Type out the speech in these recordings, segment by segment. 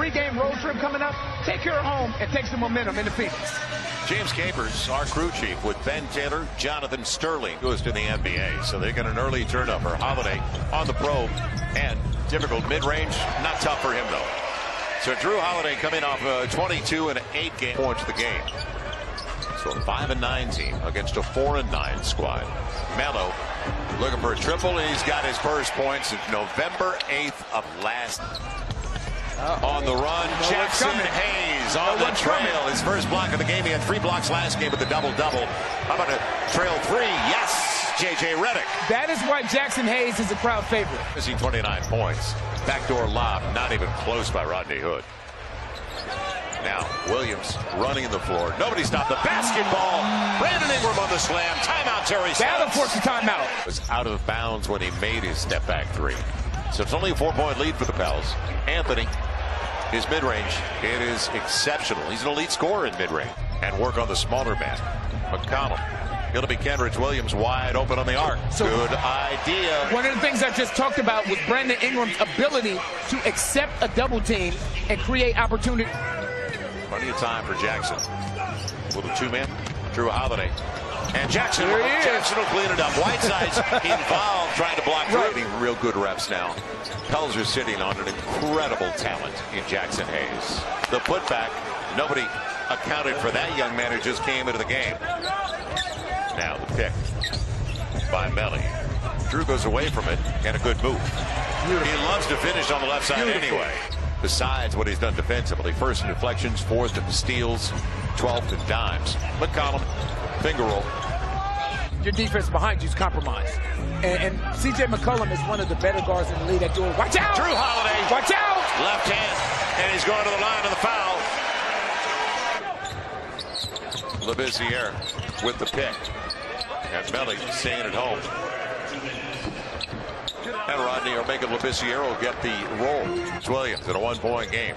pregame road trip coming up, take care of home and take some momentum into Phoenix. James Capers, our crew chief, with Ben Taylor, Jonathan Sterling, goes to the NBA. So they get an early turnover. Holiday on the probe, and difficult mid-range. Not tough for him, though. So Drew Holiday coming off a 22 and 8 game points the game. So a 5-9 team against a 4-9 squad. Melo looking for a triple, and he's got his first points since November 8th of last. On the run, Jackson Hayes on the trail. His first block of the game. He had 3 blocks last game with the double-double. How about a trail 3? Yes, J.J. Redick. That is why Jackson Hayes is a crowd favorite. Missing 29 points. Backdoor lob, not even close by Rodney Hood. Now, Williams running the floor. Nobody stopped the basketball. Brandon Ingram on the slam. Timeout, Terry Stotts. That'll force a timeout. Was out of bounds when he made his step-back 3. So it's only a 4-point lead for the Pels. Anthony, his mid-range, it is exceptional. He's an elite scorer in mid-range. And work on the smaller man. McConnell. Going to be Kenrich Williams wide open on the arc. So good idea. One of the things I just talked about was Brandon Ingram's ability to accept a double team and create opportunity. Plenty of time for Jackson. With a 2-man, Drew Holiday. And Jackson will clean it up. Whiteside's involved trying to block through. Real good reps now. Pels are sitting on an incredible talent in Jackson Hayes. The putback, nobody accounted for that young man who just came into the game. Now the pick by Melly. Drew goes away from it, and a good move. He loves to finish on the left side anyway. Besides what he's done defensively, 1st in deflections, 4th in steals, 12th in dimes. McCollum, finger roll. Your defense behind you is compromised. And C.J. McCollum is one of the better guards in the league at doing. Watch out! Drew Holiday. Watch out! Left hand, and he's going to the line of the foul. Labissiere with the pick. And Melly staying at home. And Rodney or making Labissiere will get the roll. It's Williams in a 1-point game.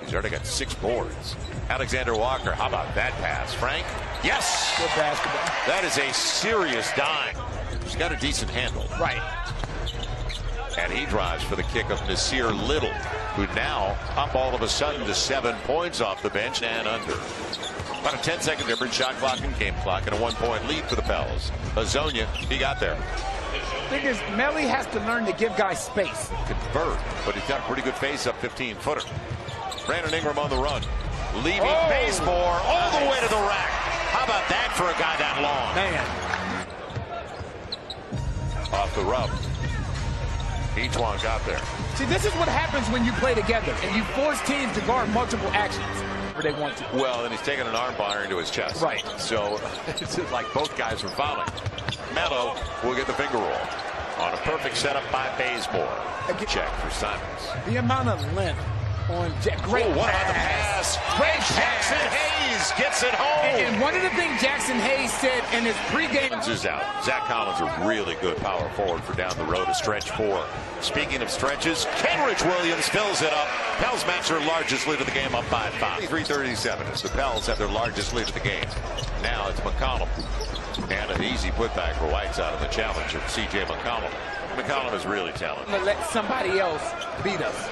He's already got 6 boards. Alexander Walker, how about that pass? Frank? Yes! Good basketball. That is a serious dime. He's got a decent handle. Right. And he drives for the kick of Nasir Little, who now up all of a sudden to 7 points off the bench and under. About a 10-second difference, shot clock and game clock, and a 1-point lead for the Pels. Azonia, he got there. The thing is, Melly has to learn to give guys space. Convert, but he's got a pretty good face-up 15-footer. Brandon Ingram on the run. Leaving Bazemore all the way to the rack. How about that for a guy that long? Man. Off the rub. Each one got there. See, this is what happens when you play together and you force teams to guard multiple actions where they want to. Well, and he's taking an arm bar into his chest. Right. So it's like both guys are fouling. Melo will get the finger roll on a perfect setup by Bazemore. Check for Simons. The amount of length on great pass. Great Jackson Hayes gets it home. And one of the things Jackson Hayes said in his pregame is out. Zach Collins, a really good power forward for down the road, a stretch 4. Speaking of stretches, Kenrich Williams fills it up. Pels match their largest lead of the game up by 5. 3:37 as the Pels have their largest lead of the game. Now it's McCollum. And an easy putback for Whiteside on the challenger, C.J. McCollum. McCollum is really talented. Let somebody else beat us.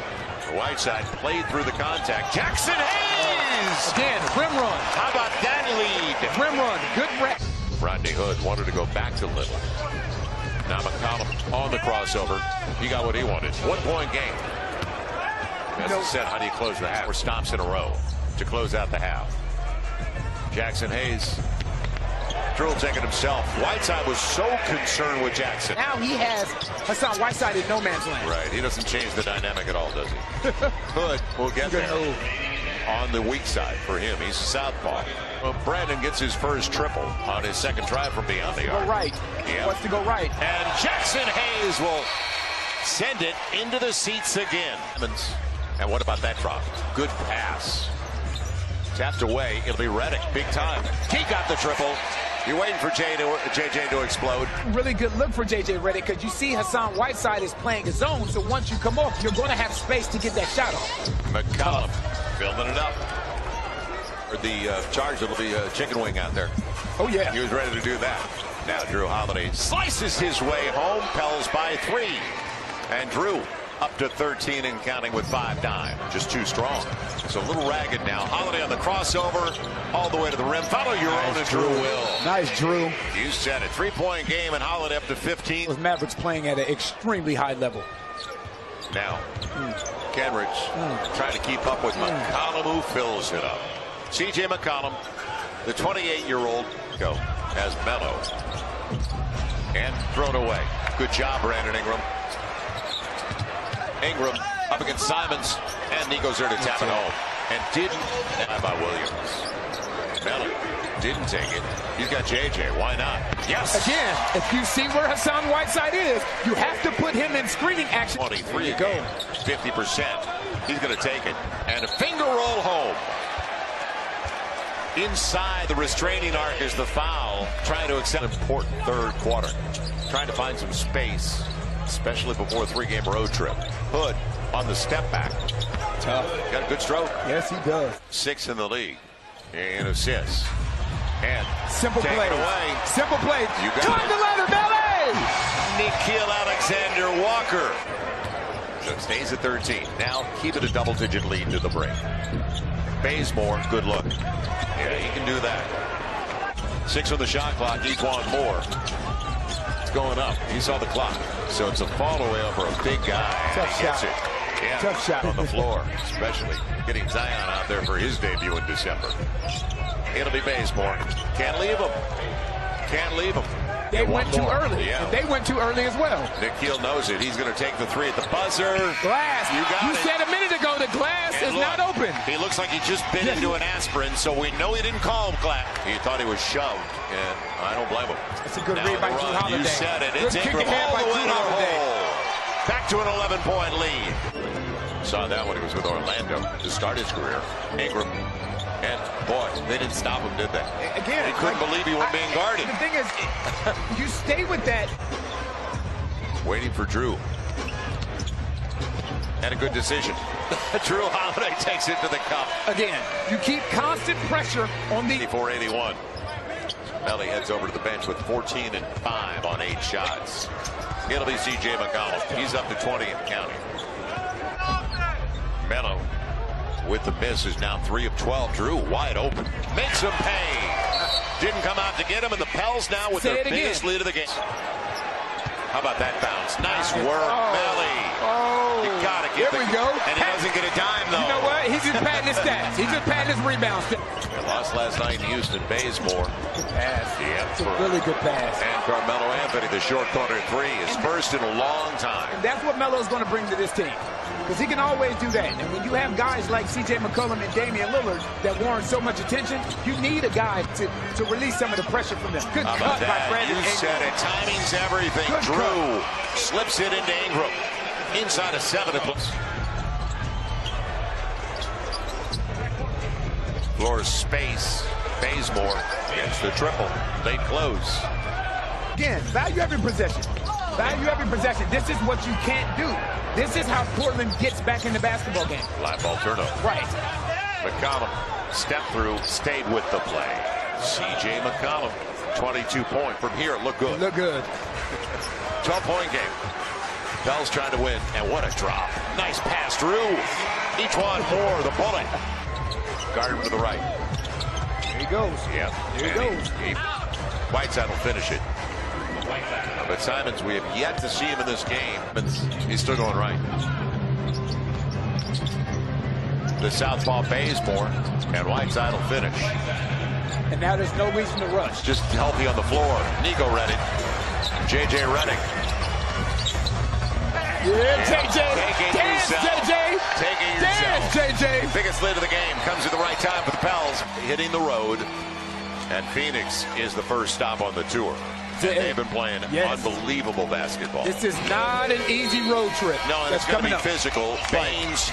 Whiteside played through the contact. Jackson Hayes! Again, rim run. How about that lead? Rim run, good rep. Rodney Hood wanted to go back to Little. Now McCollum on the crossover. He got what he wanted. 1-point game. As I said, how do you close the half? 4 stops in a row to close out the half. Jackson Hayes. Drew take it himself. Whiteside was so concerned with Jackson. Now he has Hassan Whiteside in no man's land. Right. He doesn't change the dynamic at all, does he? Hood will get there. On the weak side for him. He's a southpaw. Well, Brandon gets his first triple on his second try from beyond the arc. Go right. Yep. Wants to go right. And Jackson Hayes will send it into the seats again. And what about that drop? Good pass. Tapped away. It'll be Redick. Big time. He got the triple. You're waiting for JJ to explode. Really good look for JJ Redick because you see Hassan Whiteside is playing his zone, so once you come off, you're going to have space to get that shot off. McCollum filling it up. For the Chargers, it'll be a chicken wing out there. Oh, yeah. He was ready to do that. Now Drew Holiday slices his way home. Pels by 3. And Drew up to 13 and counting with 5-9. Just too strong. It's a little ragged now. Holiday on the crossover all the way to the rim. Follow your own, and Drew will. Nice, Drew. You said it. 3-point game, and Holiday up to 15. With Mavericks playing at an extremely high level. Now, Kenrich trying to keep up with McCollum, who fills it up. C.J. McCollum, the 28-year-old, go as Melo. And thrown away. Good job, Brandon Ingram. Ingram up against Simons, and he goes there to tap it home. And didn't by Williams. Melo didn't take it. He's got JJ. Why not? Yes. Again, if you see where Hassan Whiteside is, you have to put him in screening action. 23 go. 50%. He's going to take it. And a finger roll home. Inside the restraining arc is the foul. Trying to accept an important third quarter. Trying to find some space, especially before a 3-game road trip. Hood on the step back. Tough. Got a good stroke. Yes, he does. 6 in the league in assists. And simple play. Away. Simple play. You got climb the ladder, Belly! Nikhil Alexander-Walker. So it stays at 13. Now keep it a double-digit lead to the break. Bazemore, good look. Yeah, he can do that. 6 on the shot clock. Needs one more. It's going up. He saw the clock. So it's a fall away over a big guy. Tough he gets shot. it. Yeah, tough shot on the floor, especially getting Zion out there for his debut in December. It'll be Bazemore. Can't leave him. Can't leave him. They went too early. Yeah. And they went too early as well. Nikhil knows it. He's going to take the 3 at the buzzer. Glass. You said a minute ago the glass is not open. He looks like he just bit into an aspirin, so we know he didn't call him glass. He thought he was shoved, and I don't blame him. It's a good read by Drew Holiday. You said it. It's good Ingram kick ahead all by the way Drew to the Holiday. hole. Back to an 11-point lead. Saw that when he was with Orlando to start his career. Ingram. And, boy, they didn't stop him, did they? Again, they couldn't believe he wasn't being guarded. The thing is, you stay with that. Waiting for Drew. And a good decision. Drew Holiday takes it to the cup. Again, you keep constant pressure on the... 84-81. Melly heads over to the bench with 14 and 5 on 8 shots. It'll be C.J. McCollum. He's up to 20 and counting. Melo with the miss is now 3 of 12. Drew wide open. Makes him pay. Didn't come out to get him, and the Pels now with their biggest lead of the game. How about that bounce? Nice work, Melly. You gotta give There we go. And he doesn't get a dime, though. You know what? He's just patting his stats. He's just patting his rebounds. They lost last night in Houston. Bazemore. Good pass. Yeah, it's a really good pass. And Carmelo Anthony, the short corner 3, is first in a long time. And that's what Melo's going to bring to this team. Because he can always do that. And when you have guys like C.J. McCollum and Damian Lillard that warrant so much attention, you need a guy to release some of the pressure from them. Good cut by Brandon Ingram. You said it. Timing's everything. Good Drew cut. Slips it into Ingram. Inside of 7. Floor space. Bazemore gets the triple. They close. Again, value every possession. Value every possession. This is what you can't do. This is how Portland gets back in the basketball game. Live ball turnover. Right. McCollum stepped through, stayed with the play. C.J. McCollum, 22-point. From here, it looked good. Look good. 12-point game. Pels trying to win, and what a drop. Nice pass, Drew. Each one more, the bullet. Guard him to the right. There he goes. Yeah. There he goes. Whiteside will finish it. But Simons, we have yet to see him in this game. He's still going right. The southpaw Bazemore, and Whiteside will finish. And now there's no reason to rush. Just healthy on the floor. Nico Redick. J.J. Redick. Yeah, J.J. Dance, J.J. Taking yourself. Dance, J.J. Biggest lead of the game comes at the right time for the Pels. Hitting the road. And Phoenix is the first stop on the tour. They've been playing unbelievable basketball. This is not an easy road trip. No, and it's going to be physical. Baines